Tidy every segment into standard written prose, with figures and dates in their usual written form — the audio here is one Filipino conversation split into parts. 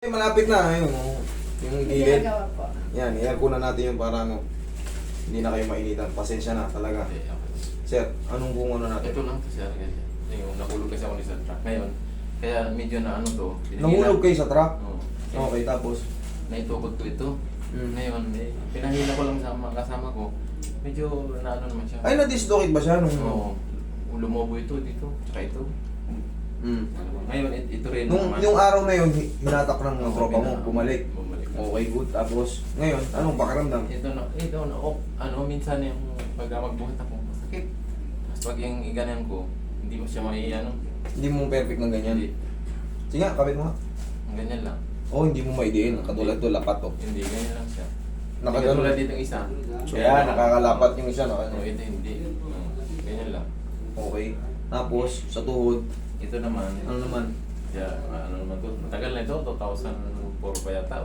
malapit na. Ayun, oh. Yung gilid. Ginagawa po. Yan, i-air na natin yung para ano, hindi na kayo mainitan. Pasensya na talaga. Okay. Sir, anong kung ano natin? Ito lang to sir. Yung nahulog kasi ako ni sa truck ngayon. Kaya medyo na ano to. Nahulog kayo sa truck? Oo. Okay, tapos? Naitukod ko ito. Mm. Ngayon, pinahila ko lang sa mga kasama ko. Medyo naano naman siya. Ay, na-dislocate ba siya nung... Oo. Lumobo ito dito. Tsaka ito. Mm. Ngayon, ito rin Nung, naman. yung araw na yun, hinatak ng Oo, tropa mo, bina- bumalik. Bumalik. Okay, good. Tapos, ngayon, anong pakiramdam? Ito na, ano, minsan yung pag magbuhat ako, masakit. Tapos pag yung iganyan ko, hindi mo siya ano, Hindi mo perfect ng ganyan. hindi. Sige nga, kapit mo nga. Ang ganyan lang. Oo, hindi mo maidiin. Katulad to, lapat to. Hindi, ganyan lang siya. Nakagano. Katulad dito yung isa. Kaya, nakakalapat yung isa. Ano, ito hindi. Ganyan lang. Okay. Tapos, sa tuhod, Ito naman, ano naman? yeah, ano naman to, matagal na ito, 2004 pa yata.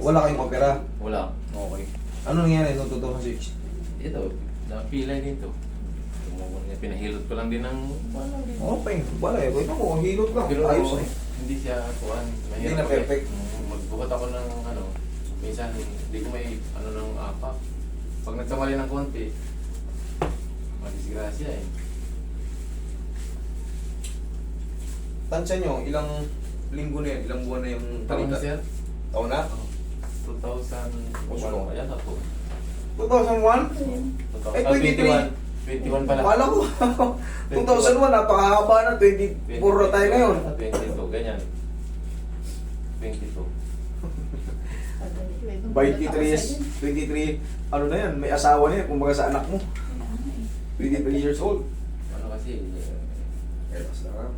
Wala kayong opera? Wala. Okay. Ano nangyari noong 2006? Ito, napilay din to. Pinahilot ko lang din ng... Okay. Wala eh. Ito mo, hilot lang. Pero Ayos eh. hindi siya kuhan. Hindi na perfect. Magbuhat ako ng ano, minsan hindi ko may ano ng apak. Pag nagkamali ng konti, madisgrasya eh. Tansya nyo, ilang linggo na yan, ilang buwan na yung Taon na sir? Taon na? 2001 pa yata po. 2001? Ay, 23. 21 pala. Wala ko. 2001, napakahaba na. 24 na tayo ngayon. 22, ganyan. 22. 23 years, 23, ano na yan, may asawa na yan, kumbaga sa anak mo. 23 years old. Ano kasi, Relax lang.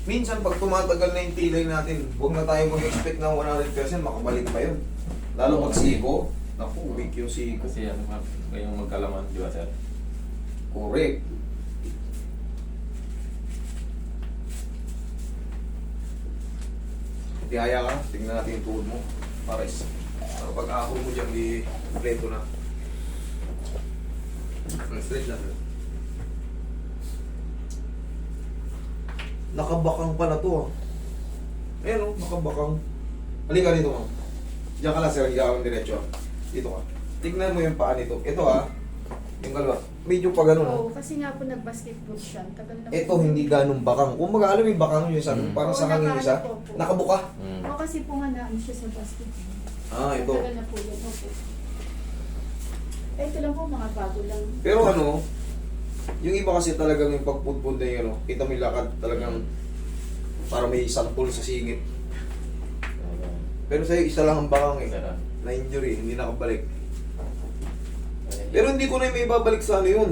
Minsan pag tumatagal na yung tilay natin, huwag na tayo mag-expect na 100% makabalik pa yun. Lalo pag siko, naku, weak yung siko. kasi ano, ngayong magkalaman, di ba sir? Correct. Tihaya ka, tingnan natin yung tuhod mo. Para pag ahon mo dyan, di kompleto na. Straight lang. Nakabakang pala to ah. Ayan o, nakabakang. Halika dito mo. Diyan ka lang sir, higa kang diretso. Dito ka. Tignan mo yung paa nito. Ito ah, yung kalawa. Medyo pa ganun. Oo, kasi nga po nag-basketball siya. Tagal na po. Ito hindi ganun bakang. Kung mag alam yung bakang yun, sabi ko, parang Oo, sa hangin isa. nakaano po. Nakabuka. Oo, kasi po nga naano siya sa basketball. Ah, ito. Tagal na po yun. Opo. Ito lang po, mga bago lang. Pero ano, yung iba kasi talagang yung pagpudpud na yun, ano, kita mo yung lakad talagang para may santol sa singit. Pero sa'yo, isa lang ang bakang eh. Sir, Na injury, hindi nakabalik. Pero hindi ko na may babalik sa ano yun.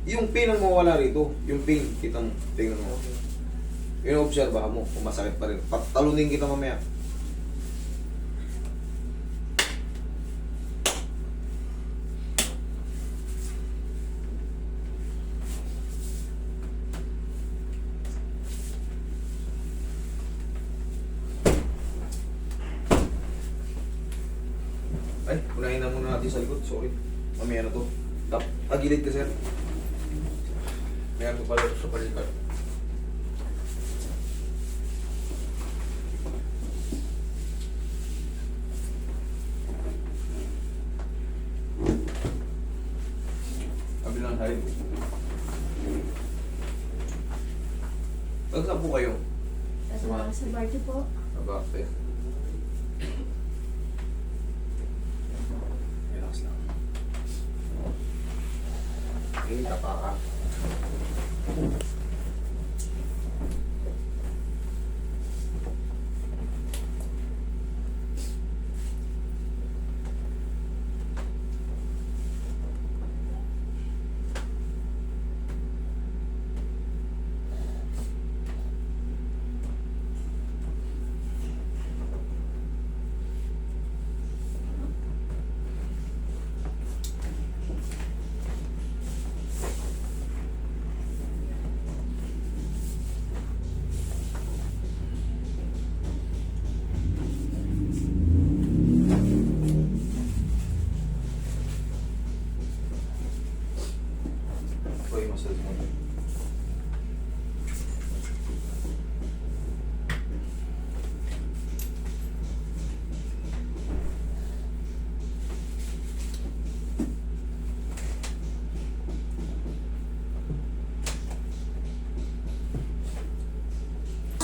Yung pain ang mawala rito. Yung pain, kita mo, tingnan mo. Yung obserbahan mo, kung masakit pa rin. Patalunin kita mamaya. Ay, unahin na muna natin sa likod. Sorry. Mamaya na to. Tagilid ka, sir. Meron ko pala sa palitan. Kabilang side. Saan po kayo? Sa party po. Abate. Relax lang. Hindi ka pa ka.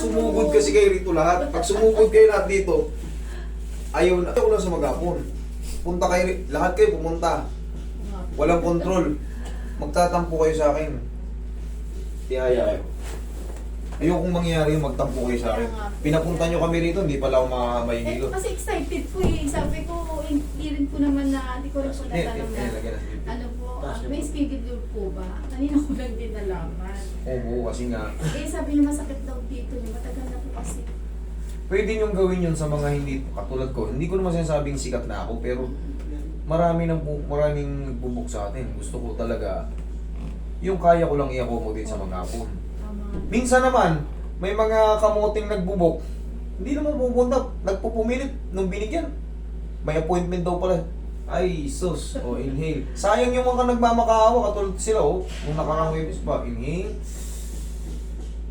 sumugod kasi kayo rito lahat. Pag sumugod kayo lahat dito, ayaw na. Ayaw lang sa magapon. Punta kayo, lahat kayo pumunta. Walang control. Magtatampo kayo sa akin. Tihaya kayo. Ayokong mangyari yung magtampo kayo sa akin. Pinapunta nyo kami rito, hindi pala ako may Eh, hilot. kasi excited po eh. Sabi ko, hindi rin po naman na, hindi ko rin po natanong na, ano po, may schedule po ba? Kanina ko lang din nalaman. Oo, kasi nga. Eh, sabi niya masakit daw dito niya. Matagal na po kasi. Pwede nyong gawin yun sa mga hindi, katulad ko. Hindi ko naman sinasabing sikat na ako, pero maraming bubuk sa atin. Gusto ko talaga, yung kaya ko lang i-accommodate sa mga hapon. Tama. Minsan naman, may mga kamoting nagbubok, hindi naman pupunta, nagpupumilit nung binigyan. May appointment daw pala. Ay, sus. O, inhale. Sayang yung mga nagmamakaawa, katulad sila, oh. Kung nakakawibis pa, inhale.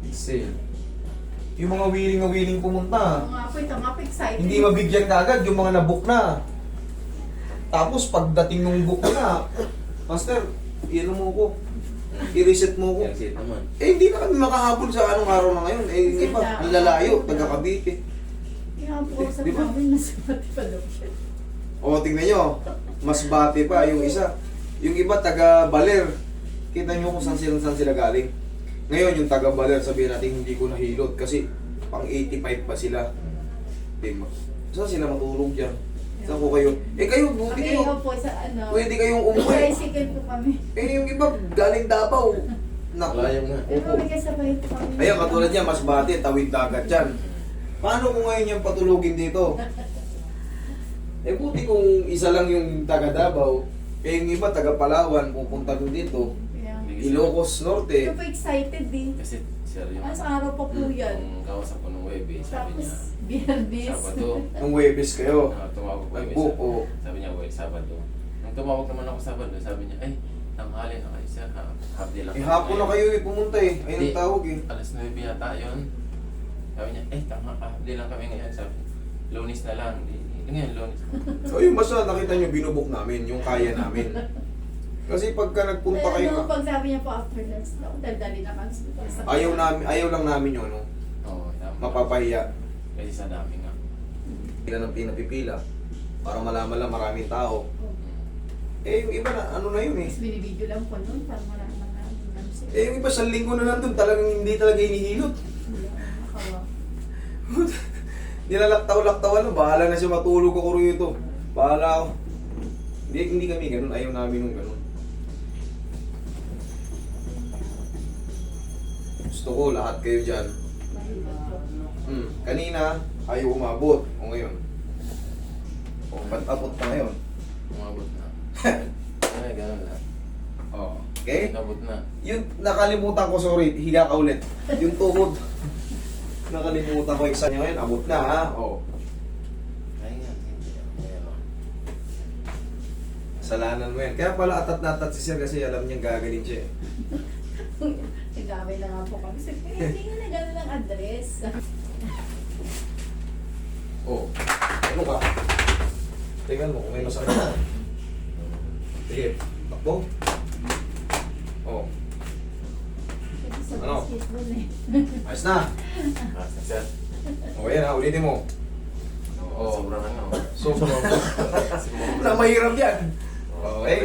Exhale. Yung mga willing na willing pumunta. Oo nga po, tama po, excited. Hindi mabigyan na agad yung mga nabook na. Tapos pagdating nung book na, Master, i-ano mo ko, i-reset mo ko. Exit naman. Eh, hindi na kami makahabol sa anong araw na ngayon. Eh, yung iba, nilalayo, taga Cavite. Kaya po, sa Di ba? namin, nasa pati pa daw siya. O, tingnan nyo, mas bati pa yung isa. Yung iba, taga Baler. Kita nyo kung saan sila galing. Ngayon, yung taga Baler, sabihin natin hindi ko nahilot kasi pang 85 pa sila. Saan sila matulog dyan? Saan ko kayo? Eh kayo, buti Okay, kayo. po, sa ano. Pwede kayong umuwi. Tricycle po kami. Eh, yung iba, galing Davao. Naku. Layo nga. Pero may kasabay po kami. Ayun, katulad niya, mas bati, tawid dagat yan. Paano ko ngayon yung patulugin dito? Eh, buti kung isa lang yung taga Davao, eh yung iba, taga Palawan, pupunta doon dito. Kaya, Ilocos Norte. Kaya po excited din. Kasi sir yung... Sa araw pa po yan. Yung kausap ko nung web sabi niya, Tapos, Biyernes. Sabado. Nung Webes kayo. Tumawag ko Nag-book, oo. Sabi niya, well, Sabado. Nung tumawag naman ako Sabado, sabi niya, ay, tanghali na kayo sir, half-day lang. Eh, hapon na kayo pumunta eh. Ayun ang tawag eh. Alas 9 yata yun. Sabi niya, half-day lang kami ngayon. Sabi, Lunes na lang. Ngayon, Lunes. So yung basta nakita nyo, binubok namin, yung kaya namin. Kasi pagka nagpunta kayo Pero na, pag sabi niya po after nurse, daldali na kami. ayaw lang namin yun, no? Oo, tama. Mapapahiya. Kasi sa dami nga. Pila ng pinapipila para malaman lang maraming tao. Eh yung iba na, ano na yun eh. Tapos binibideo lang po nun, parang marami na sila. Eh yung iba sa linggo na nandun, talagang hindi talaga inihilot. Nakawa. Nilalaktaw-laktawan lang, bahala na siya matulog ako rito. Bahala ako. Hindi kami ganun, ayaw namin nung ganun. Gusto ko lahat kayo dyan. Kanina, ayaw umabot. O ngayon. O, ba't abot na ngayon? Umabot na. Ay, ganun na. O, okay? Umabot na. Yung nakalimutan ko, sorry, higa ka ulit. Yung tuhod. Nakalimutan ko exam niya ngayon, abot na ha. O, Ay nga, hindi. Ayan o. salanan mo yan. Kaya pala atat na atat si Sir kasi alam niyang gagaling siya eh. Nagaway na nga po kami. Sabi, hindi nga na gano'n ang address. O, ano ka? Tingnan mo kung may masakit. Sige, takbo. O, Kasi sa Ano? basketball eh. ayos na. Basta sir. O, yan ha, ulitin mo. Oo, sobrang ano. So, Kasi mo- na mahirap yan. Okay.